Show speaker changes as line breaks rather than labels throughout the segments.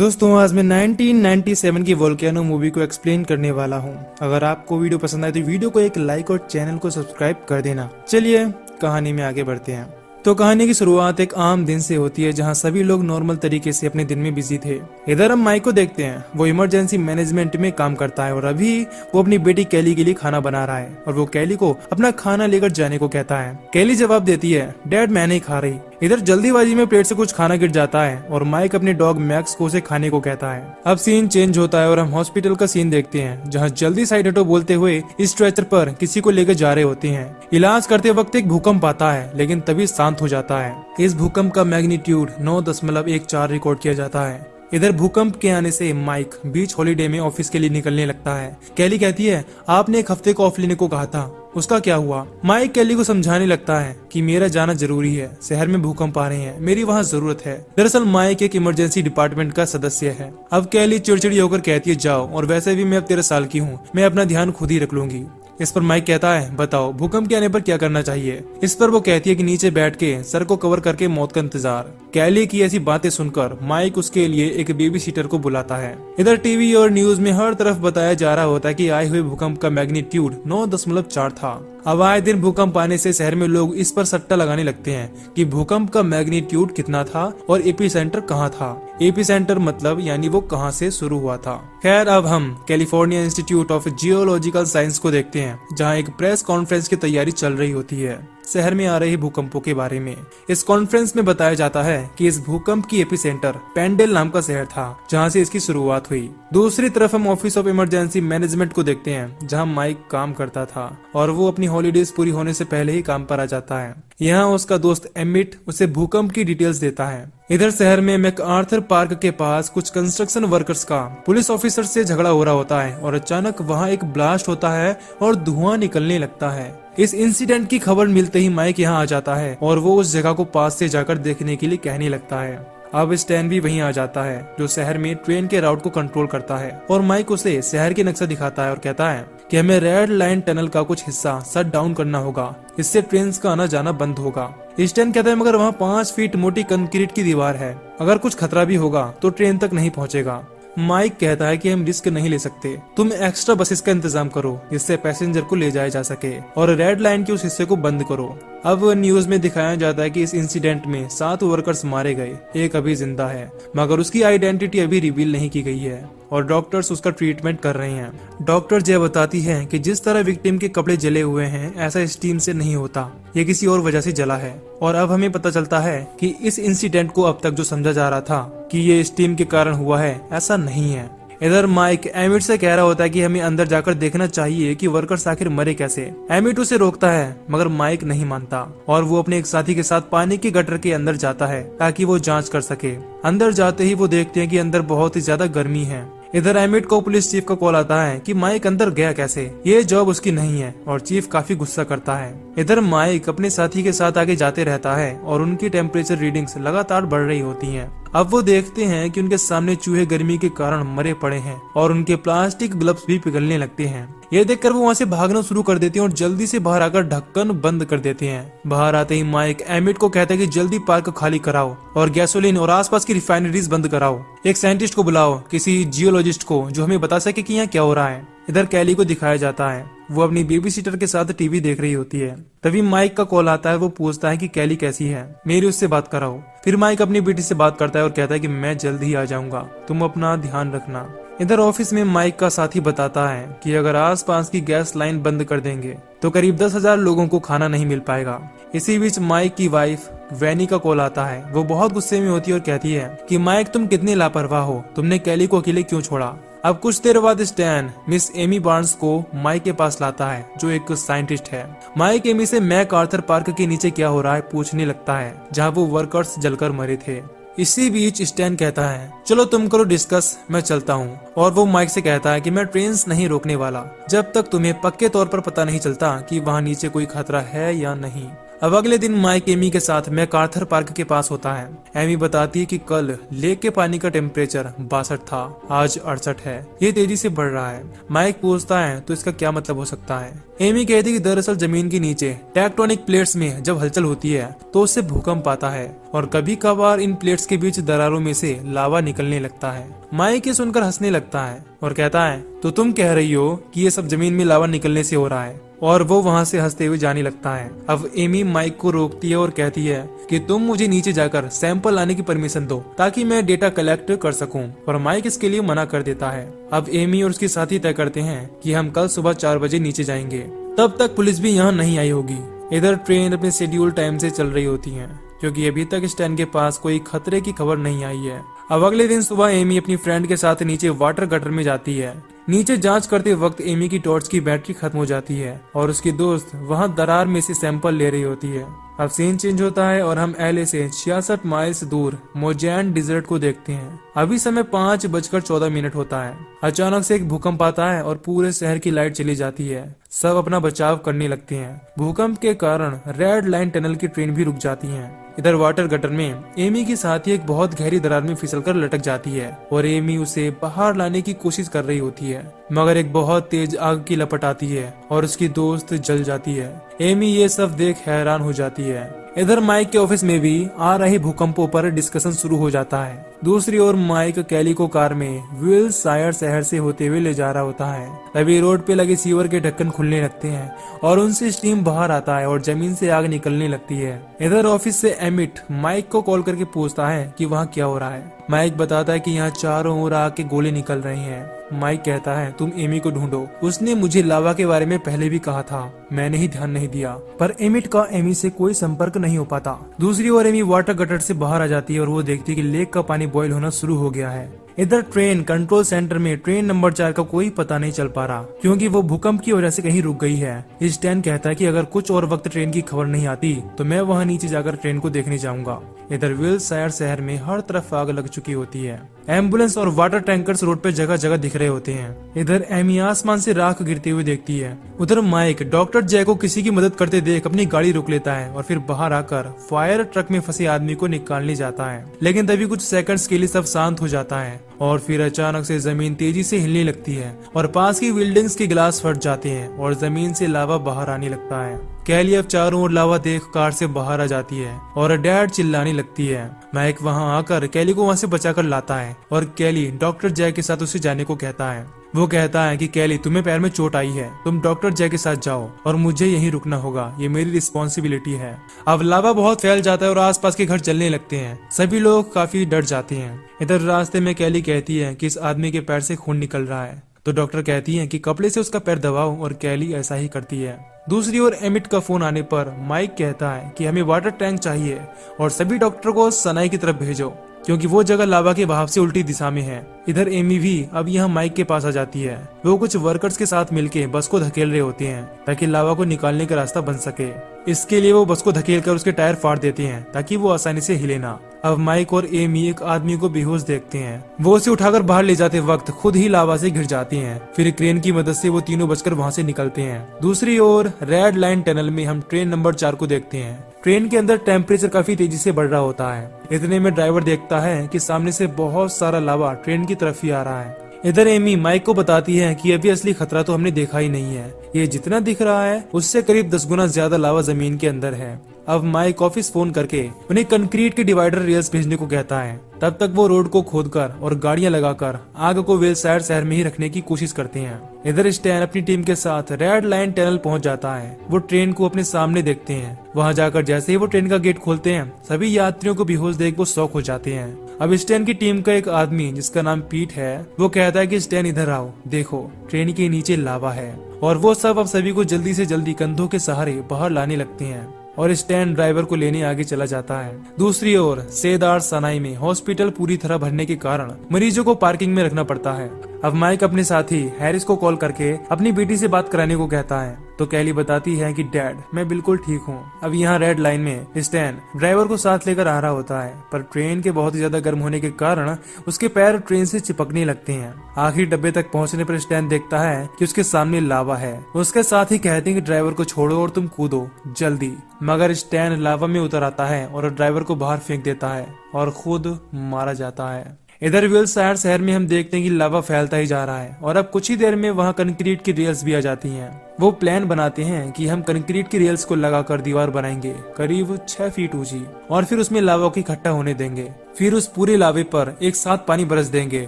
दोस्तों आज मैं 1997 की वोल्केनो मूवी को एक्सप्लेन करने वाला हूँ। अगर आपको वीडियो पसंद आए तो वीडियो को एक लाइक और चैनल को सब्सक्राइब कर देना। चलिए कहानी में आगे बढ़ते हैं। तो कहानी की शुरुआत एक आम दिन से होती है जहाँ सभी लोग नॉर्मल तरीके से अपने दिन में बिजी थे। इधर हम माइक को देखते हैं। वो इमरजेंसी मैनेजमेंट में काम करता है और अभी वो अपनी बेटी कैली के लिए खाना बना रहा है और वो कैली को अपना खाना लेकर जाने को कहता है। कैली जवाब देती है, डैड मैं नहीं खा रही। इधर जल्दीबाजी में प्लेट से कुछ खाना गिर जाता है और माइक अपने डॉग मैक्स को उसे खाने को कहता है। अब सीन चेंज होता है और हम हॉस्पिटल का सीन देखते हैं जहाँ जल्दी साइड हटो बोलते हुए इस स्ट्रेचर पर किसी को लेकर जा रहे होते हैं। इलाज करते वक्त एक भूकंप आता है लेकिन तभी शांत हो जाता है। इस भूकंप का मैग्नीट्यूड 9.14 रिकॉर्ड किया जाता है। इधर भूकंप के आने से माइक बीच हॉलीडे में ऑफिस के लिए निकलने लगता है। कैली कहती है, आपने एक हफ्ते को ऑफ लेने को कहा था, उसका क्या हुआ? माइक कैली को समझाने लगता है कि मेरा जाना जरूरी है, शहर में भूकंप आ रहे हैं, मेरी वहाँ जरूरत है। दरअसल माइक एक इमरजेंसी डिपार्टमेंट का सदस्य है। अब कैली चिड़चिड़ी होकर कहती है, जाओ, और वैसे भी मैं अब 13 साल की हूँ, मैं अपना ध्यान खुद ही रख लूंगी। इस पर माइक कहता है, बताओ भूकंप के आने पर क्या करना चाहिए? इस पर वो कहती है कि नीचे बैठ के सर को कवर करके मौत का इंतजार। कैली की ऐसी बातें सुनकर माइक उसके लिए एक बेबी सीटर को बुलाता है। इधर टीवी और न्यूज में हर तरफ बताया जा रहा होता है कि आए हुए भूकंप का मैग्नीट्यूड 9.4 था। अब आए दिन भूकंप आने से शहर में लोग इस पर सट्टा लगाने लगते हैं कि भूकंप का मैग्नीट्यूड कितना था और एपी सेंटर कहाँ था। एपी सेंटर मतलब यानी वो कहाँ से शुरू हुआ था। खैर अब हम California institute of geological science को देखते हैं जहाँ एक प्रेस कॉन्फ्रेंस की तैयारी चल रही होती है शहर में आ रहे भूकंपों के बारे में। इस कॉन्फ्रेंस में बताया जाता है कि इस भूकंप की एपिसेंटर पेंडेल नाम का शहर था जहां से इसकी शुरुआत हुई। दूसरी तरफ हम ऑफिस ऑफ इमरजेंसी मैनेजमेंट को देखते हैं जहां माइक काम करता था और वो अपनी हॉलीडेज पूरी होने से पहले ही काम पर आ जाता है। यहाँ उसका दोस्त एमिट उसे भूकंप की डिटेल्स देता है। इधर शहर में मैकआर्थर पार्क के पास कुछ कंस्ट्रक्शन वर्कर्स का पुलिस ऑफिसर से झगड़ा हो रहा होता है और अचानक वहाँ एक ब्लास्ट होता है और धुआं निकलने लगता है। इस इंसिडेंट की खबर मिलते ही माइक यहाँ आ जाता है और वो उस जगह को पास से जाकर देखने के लिए कहने लगता है। अब स्टैन भी वहीं आ जाता है जो शहर में ट्रेन के राउट को कंट्रोल करता है और माइक उसे शहर के नक्शा दिखाता है और कहता है कि हमें रेड लाइन टनल का कुछ हिस्सा शट डाउन करना होगा, इससे ट्रेन का आना जाना बंद होगा। स्टैन कहता है मगर वहाँ 5 फीट मोटी कंक्रीट की दीवार है, अगर कुछ खतरा भी होगा तो ट्रेन तक नहीं पहुँचेगा। माइक कहता है कि हम रिस्क नहीं ले सकते, तुम एक्स्ट्रा बसेस का इंतजाम करो जिससे पैसेंजर को ले जाया जा सके और रेड लाइन के उस हिस्से को बंद करो। अब न्यूज में दिखाया जाता है कि इस इंसिडेंट में 7 वर्कर्स मारे गए, एक अभी जिंदा है मगर उसकी आइडेंटिटी अभी रिवील नहीं की गई है और डॉक्टर्स उसका ट्रीटमेंट कर रहे हैं। डॉक्टर जय बताती है कि जिस तरह विक्टिम के कपड़े जले हुए हैं ऐसा स्टीम से नहीं होता, ये किसी और वजह से जला है। और अब हमें पता चलता है कि इस इंसिडेंट को अब तक जो समझा जा रहा था कि ये स्टीम के कारण हुआ है, ऐसा नहीं है। इधर माइक एमिट से कह रहा होता है कि हमें अंदर जाकर देखना चाहिए कि वर्कर्स आखिर मरे कैसे। एमिट उसे रोकता है मगर माइक नहीं मानता और वो अपने एक साथी के साथ पानी के गटर के अंदर जाता है ताकि वो जांच कर सके। अंदर जाते ही वो देखते हैं कि अंदर बहुत ही ज्यादा गर्मी है। इधर एमिट को पुलिस चीफ का कॉल आता है कि माइक अंदर गया कैसे, ये जॉब उसकी नहीं है और चीफ काफी गुस्सा करता है। इधर माइक अपने साथी के साथ आगे जाते रहता है और उनकी टेम्परेचर रीडिंग्स लगातार बढ़ रही होती हैं। अब वो देखते हैं कि उनके सामने चूहे गर्मी के कारण मरे पड़े हैं और उनके प्लास्टिक ग्लव्स भी पिघलने लगते हैं। ये देखकर वो वहाँ से भागना शुरू कर देते हैं और जल्दी से बाहर आकर ढक्कन बंद कर देते हैं। बाहर आते ही माइक एमिट को कहता है कि जल्दी पार्क खाली कराओ और गैसोलीन और आसपास की रिफाइनरीज बंद कराओ। एक साइंटिस्ट को बुलाओ, किसी जियोलॉजिस्ट को जो हमें बता सके कि यहाँ क्या हो रहा है। इधर कैली को दिखाया जाता है, वो अपनी बेबी सीटर के साथ टीवी देख रही होती है। तभी माइक का कॉल आता है, वो पूछता है कि कैली कैसी है, मेरी उससे बात कराओ। फिर माइक अपनी बेटी से बात करता है और कहता है कि मैं जल्द ही आ जाऊंगा, तुम अपना ध्यान रखना। इधर ऑफिस में माइक का साथी बताता है कि अगर आसपास की गैस लाइन बंद कर देंगे तो करीब 10,000 लोगों को खाना नहीं मिल पाएगा। इसी बीच माइक की वाइफ वैनी का कॉल आता है। वो बहुत गुस्से में होती है और कहती है कि माइक तुम कितने लापरवाह हो, तुमने कैली को अकेले क्यों छोड़ा। अब कुछ देर बाद स्टैन मिस एमी बार्न्स को माइक के पास लाता है जो एक साइंटिस्ट है। माइक एमी से मैकआर्थर पार्क के नीचे क्या हो रहा है पूछने लगता है जहाँ वो वर्कर्स जलकर मरे थे। इसी बीच स्टैन कहता है चलो तुम करो डिस्कस, मैं चलता हूँ। और वो माइक से कहता है कि मैं ट्रेन्स नहीं रोकने वाला जब तक तुम्हें पक्के तौर पर पता नहीं चलता कि वहाँ नीचे कोई खतरा है या नहीं। अब अगले दिन माइक एमी के साथ मैकार्थर पार्क के पास होता है। एमी बताती है कि कल लेक के पानी का टेम्परेचर 62 था, आज 68 है। ये तेजी से बढ़ रहा है। माइक पूछता है तो इसका क्या मतलब हो सकता है। एमी कहती है कि दरअसल जमीन के नीचे टेक्टोनिक प्लेट्स में जब हलचल होती है तो उससे भूकंप आता है और कभी कभार इन प्लेट्स के बीच दरारों में से लावा निकलने लगता है। माइक ये सुनकर हंसने लगता है और कहता है तो तुम कह रही हो कि ये सब जमीन में लावा निकलने से हो रहा है, और वो वहाँ से हंसते हुए जाने लगता है। अब एमी माइक को रोकती है और कहती है कि तुम मुझे नीचे जाकर सैंपल लाने की परमिशन दो ताकि मैं डेटा कलेक्ट कर सकूं, और माइक इसके लिए मना कर देता है। अब एमी और उसके साथी तय करते हैं कि हम कल सुबह 4 बजे नीचे जाएंगे। तब तक पुलिस भी यहाँ नहीं आई होगी। इधर ट्रेन अपने शेड्यूल टाइम से चल रही होती है क्योंकि अभी तक स्टैन के पास कोई खतरे की खबर नहीं आई है। अब अगले दिन सुबह एमी अपनी फ्रेंड के साथ नीचे वाटर गटर में जाती है। नीचे जांच करते वक्त एमी की टॉर्च की बैटरी खत्म हो जाती है और उसकी दोस्त वहां दरार में से सैंपल ले रही होती है। अब सीन चेंज होता है और हम एलए से 66 माइल्स दूर मोजैन डिजर्ट को देखते हैं। अभी समय 5:14 होता है। अचानक से एक भूकंप आता है और पूरे शहर की लाइट चली जाती है। सब अपना बचाव करने लगते हैं। भूकंप के कारण रेड लाइन टनल की ट्रेन भी रुक जाती है। इधर वाटर गटर में एमी की साथी एक बहुत गहरी दरार में फिसलकर लटक जाती है और एमी उसे बाहर लाने की कोशिश कर रही होती है, मगर एक बहुत तेज आग की लपट आती है और उसकी दोस्त जल जाती है। एमी ये सब देख हैरान हो जाती है। इधर माइक के ऑफिस में भी आ रहे भूकंपों पर डिस्कशन शुरू हो जाता है। दूसरी ओर माइक कैली को कार में विल्सायर शहर से होते हुए ले जा रहा होता है। तभी रोड पे लगे सीवर के ढक्कन खुलने लगते हैं और उनसे स्टीम बाहर आता है और जमीन से आग निकलने लगती है। इधर ऑफिस से एमिट माइक को कॉल करके पूछता है कि वहाँ क्या हो रहा है। माइक बताता है कि यहाँ चारों ओर आग के गोले निकल रहे हैं। माइक कहता है तुम एमी को ढूंढो, उसने मुझे लावा के बारे में पहले भी कहा था, मैंने ही ध्यान नहीं दिया। पर एमिट का एमी से कोई संपर्क नहीं हो पाता। दूसरी ओर एमी वाटर गटर से बाहर आ जाती है और वो देखती है कि लेक का पानी बॉयल होना शुरू हो गया है। इधर ट्रेन कंट्रोल सेंटर में ट्रेन नंबर 4 का कोई पता नहीं चल पा रहा क्योंकि वो भूकंप की वजह से कहीं रुक गई है। स्टैन कहता है कि अगर कुछ और वक्त ट्रेन की खबर नहीं आती तो मैं वहां नीचे जाकर ट्रेन को देखने जाऊंगा। इधर विल्सायर शहर में हर तरफ आग लग चुकी होती है। एम्बुलेंस और वाटर टैंकर्स रोड पे जगह जगह दिख रहे होते हैं। इधर एमी आसमान से राख गिरते हुए देखती है। उधर माइक डॉक्टर जय को किसी की मदद करते देख अपनी गाड़ी रोक लेता है और फिर बाहर आकर फायर ट्रक में फंसे आदमी को निकालने जाता है, लेकिन तभी कुछ सेकंड्स के लिए सब शांत हो जाता है और फिर अचानक से जमीन तेजी से हिलने लगती है और पास की बिल्डिंग्स के गिलास फट जाते हैं और जमीन से लावा बाहर आने लगता है। कैली अब चारों ओर लावा देख कार से बाहर आ जाती है और डैड चिल्लाने लगती है। माइक वहां आकर कैली को वहां से बचाकर लाता है और कैली डॉक्टर जय के साथ उसे जाने को कहता है। वो कहता है कि कैली तुम्हें पैर में चोट आई है, तुम डॉक्टर जय के साथ जाओ और मुझे यहीं रुकना होगा, ये मेरी रिस्पॉन्सिबिलिटी है। अब लावा बहुत फैल जाता है और आसपास के घर जलने लगते हैं। सभी लोग काफी डर जाते हैं। इधर रास्ते में कैली कहती है कि इस आदमी के पैर से खून निकल रहा है, तो डॉक्टर कहती है कि कपड़े से उसका पैर दबाओ और कैली ऐसा ही करती है। दूसरी ओर एमिट का फोन आने पर माइक कहता है कि हमें वाटर टैंक चाहिए और सभी डॉक्टर को सनाई की तरफ भेजो क्योंकि वो जगह लावा के बहाव से उल्टी दिशा में है। इधर एमी भी अब यहाँ माइक के पास आ जाती है। वो कुछ वर्कर्स के साथ मिलके बस को धकेल रहे होते हैं ताकि लावा को निकालने का रास्ता बन सके। इसके लिए वो बस को धकेल कर उसके टायर फाड़ देते हैं ताकि वो आसानी से हिले ना। अब माइक और एमी एक आदमी को बेहोश देखते हैं। वो उसे उठाकर बाहर ले जाते वक्त खुद ही लावा से घिर जाते हैं। फिर क्रेन की मदद से वो तीनों बचकर वहाँ से निकलते हैं। दूसरी ओर रेड लाइन टनल में हम ट्रेन नंबर 4 को देखते हैं। ट्रेन के अंदर टेम्परेचर काफी तेजी से बढ़ रहा होता है। इतने में ड्राइवर देखता है कि सामने से बहुत सारा लावा ट्रेन की तरफ ही आ रहा है। इधर एमी माइक को बताती है कि अभी असली खतरा तो हमने देखा ही नहीं है, ये जितना दिख रहा है उससे करीब 10 गुना ज्यादा लावा जमीन के अंदर है। अब माइक ऑफिस फोन करके उन्हें कंक्रीट के डिवाइडर रेल्स भेजने को कहता है। तब तक वो रोड को खोदकर और गाड़ियां लगाकर आग को विल्सायर शहर में ही रखने की कोशिश करते हैं। इधर स्टैन अपनी टीम के साथ रेड लाइन टनल पहुंच जाता है। वो ट्रेन को अपने सामने देखते हैं। वहां जाकर जैसे ही वो ट्रेन का गेट खोलते हैं सभी यात्रियों को बेहोश देख वो शॉक हो जाते हैं। अब स्टैन की टीम का एक आदमी जिसका नाम पीट है वो कहता है कि स्टैन इधर आओ, देखो ट्रेन के नीचे लावा है। और वो सब अब सभी को जल्दी से जल्दी कंधों के सहारे बाहर लाने लगते हैं और स्टैन ड्राइवर को लेने आगे चला जाता है। दूसरी ओर सेदार सनाई में हॉस्पिटल पूरी तरह भरने के कारण मरीजों को पार्किंग में रखना पड़ता है। अब माइक अपने साथी हैरिस को कॉल करके अपनी बेटी से बात कराने को कहता है। तो कैली बताती है कि डैड मैं बिल्कुल ठीक हूँ। अब यहाँ रेड लाइन में स्टैन ड्राइवर को साथ लेकर आ रहा होता है, पर ट्रेन के बहुत ही ज्यादा गर्म होने के कारण उसके पैर ट्रेन से चिपकने लगते हैं। आखिरी डब्बे तक पहुंचने पर स्टैन देखता है कि उसके सामने लावा है। उसके साथ ही कहते हैं कि ड्राइवर को छोड़ो और तुम कूदो जल्दी, मगर स्टैन लावा में उतर आता है और ड्राइवर को बाहर फेंक देता है और खुद मारा जाता है। इधर विल्शायर शहर में हम देखते हैं कि लावा फैलता ही जा रहा है और अब कुछ ही देर में वहाँ कंक्रीट की रेल्स भी आ जाती हैं। वो प्लान बनाते हैं कि हम कंक्रीट की रेल्स को लगाकर दीवार बनाएंगे करीब 6 फीट ऊंची और फिर उसमें लावा को इकट्ठा होने देंगे। फिर उस पूरे लावे पर एक साथ पानी बरस देंगे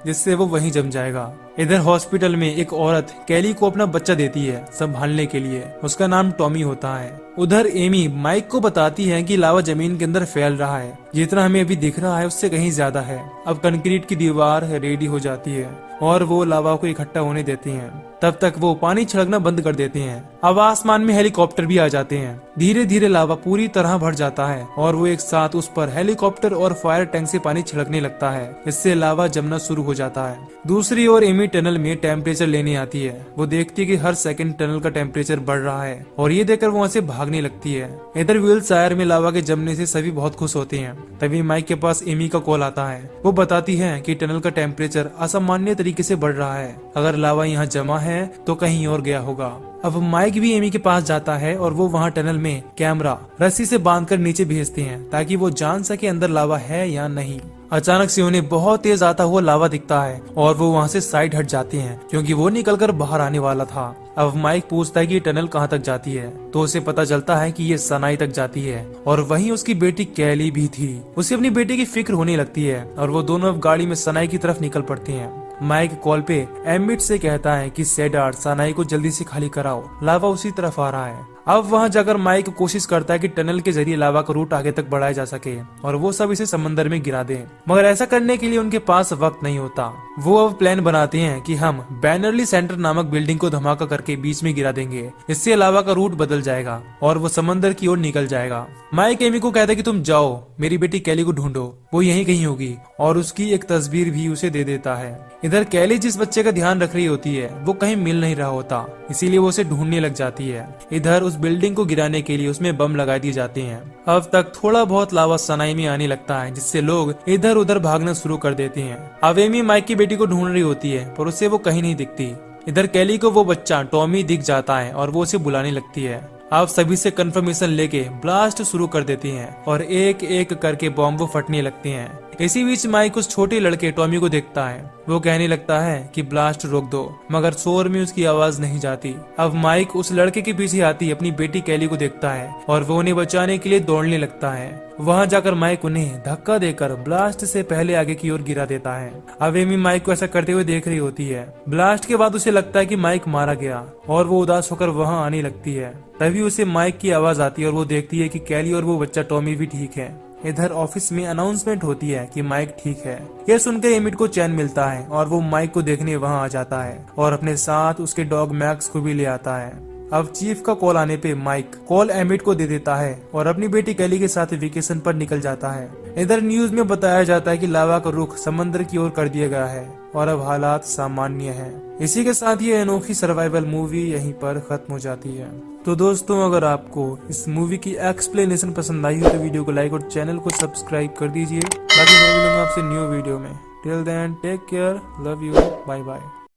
जिससे वो वहीं जम जाएगा। इधर हॉस्पिटल में एक औरत कैली को अपना बच्चा देती है संभालने के लिए। उसका नाम टॉमी होता है। उधर एमी माइक को बताती है कि लावा जमीन के अंदर फैल रहा है, जितना हमें अभी दिख रहा है उससे कहीं ज्यादा है। अब कंक्रीट की दीवार रेडी हो जाती है और वो लावा को इकट्ठा होने देती हैं। तब तक वो पानी छिड़कना बंद कर देते हैं। अब आसमान में हेलीकॉप्टर भी आ जाते हैं। धीरे धीरे लावा पूरी तरह भर जाता है और वो एक साथ उस पर हेलीकॉप्टर और फायर टैंक से पानी छिड़कने लगता है। इससे लावा जमना शुरू हो जाता है। दूसरी ओर एमी टनल में टेम्परेचर लेने आती है। वो देखती है कि हर सेकंड टनल का टेम्परेचर बढ़ रहा है और ये देखकर वो वहाँ से भागने लगती है। इधर विल्शायर में लावा के जमने से सभी बहुत खुश होते हैं। तभी माइक के पास एमी का कॉल आता है। वो बताती है कि टनल का टेम्परेचर असामान्य तरीके से बढ़ रहा है। अगर लावा यहाँ जमा है तो कहीं और गया होगा। अब माइक भी एमी के पास जाता है और वो वहाँ टनल में कैमरा रस्सी से बांधकर नीचे भेजते हैं ताकि वो जान सके अंदर लावा है या नहीं। अचानक से उन्हें बहुत तेज आता हुआ लावा दिखता है और वो वहाँ से साइड हट जाते हैं क्योंकि वो निकलकर बाहर आने वाला था। अब माइक पूछता है कि ये टनल कहाँ तक जाती है, तो उसे पता चलता है कि ये सनाई तक जाती है और वहीं उसकी बेटी कैली भी थी। उसे अपनी बेटी की फिक्र होने लगती है और वो दोनों अब गाड़ी में सनाई की तरफ निकल पड़ते हैं। माइक कॉल पे एमिट से कहता है कि सेडार सनाई को जल्दी से खाली कराओ, लावा उसी तरफ आ रहा है। अब वहां जाकर माइक कोशिश करता है कि टनल के जरिए लावा का रूट आगे तक बढ़ाया जा सके और वो सब इसे समंदर में गिरा दें, मगर ऐसा करने के लिए उनके पास वक्त नहीं होता। वो अब प्लान बनाते हैं कि हम बैनरली सेंटर नामक बिल्डिंग को धमाका करके बीच में गिरा देंगे। इससे लावा का रूट बदल जाएगा और वो समंदर की ओर निकल जाएगा। माइक एमी को कहता है कि तुम जाओ, मेरी बेटी कैली को ढूंढो, वो यहीं कहीं होगी, और उसकी एक तस्वीर भी उसे दे देता है। इधर कैली जिस बच्चे का ध्यान रख रही होती है वो कहीं मिल नहीं रहा होता, इसीलिए वो उसे ढूंढने लग जाती है। इधर उस बिल्डिंग को गिराने के लिए उसमें बम लगा दिए जाते हैं। अब तक थोड़ा बहुत लावा सनाई में आने लगता है जिससे लोग इधर उधर भागना शुरू कर देते हैं। अब एमी माइक की बेटी को ढूंढ रही होती है पर उससे वो कहीं नहीं दिखती। इधर कैली को वो बच्चा टॉमी दिख जाता है और वो उसे बुलाने लगती है। आप सभी से कंफर्मेशन लेके ब्लास्ट शुरू कर देती हैं और एक एक करके बॉम्ब फटने लगते हैं। इसी बीच माइक उस छोटे लड़के टॉमी को देखता है। वो कहने लगता है कि ब्लास्ट रोक दो, मगर शोर में उसकी आवाज नहीं जाती। अब माइक उस लड़के के पीछे आती अपनी बेटी कैली को देखता है और वो उन्हें बचाने के लिए दौड़ने लगता है। वहां जाकर माइक उन्हें धक्का देकर ब्लास्ट से पहले आगे की ओर गिरा देता है। अब एमी माइक को ऐसा करते हुए देख रही होती है। ब्लास्ट के बाद उसे लगता है कि माइक मारा गया और वो उदास होकर वहां आने लगती है। तभी उसे माइक की आवाज आती है और वो देखती है कि कैली और वो बच्चा टॉमी भी ठीक है। इधर ऑफिस में अनाउंसमेंट होती है कि माइक ठीक है। यह सुनकर एमिट को चैन मिलता है और वो माइक को देखने वहां आ जाता है और अपने साथ उसके डॉग मैक्स को भी ले आता है। अब चीफ का कॉल आने पे माइक कॉल एमिट को दे देता है और अपनी बेटी कैली के साथ वेकेशन पर निकल जाता है। इधर न्यूज में बताया जाता है कि लावा का रुख समंदर की ओर कर दिया गया है और अब हालात सामान्य है। इसी के साथ ये अनोखी सर्वाइवल मूवी यहीं पर खत्म हो जाती है। तो दोस्तों, अगर आपको इस मूवी की एक्सप्लेनेशन पसंद आई हो तो वीडियो को लाइक और चैनल को सब्सक्राइब कर दीजिए। बाकी मैं मिलूंगा आपसे न्यू वीडियो में। Till then take care, love you, bye bye.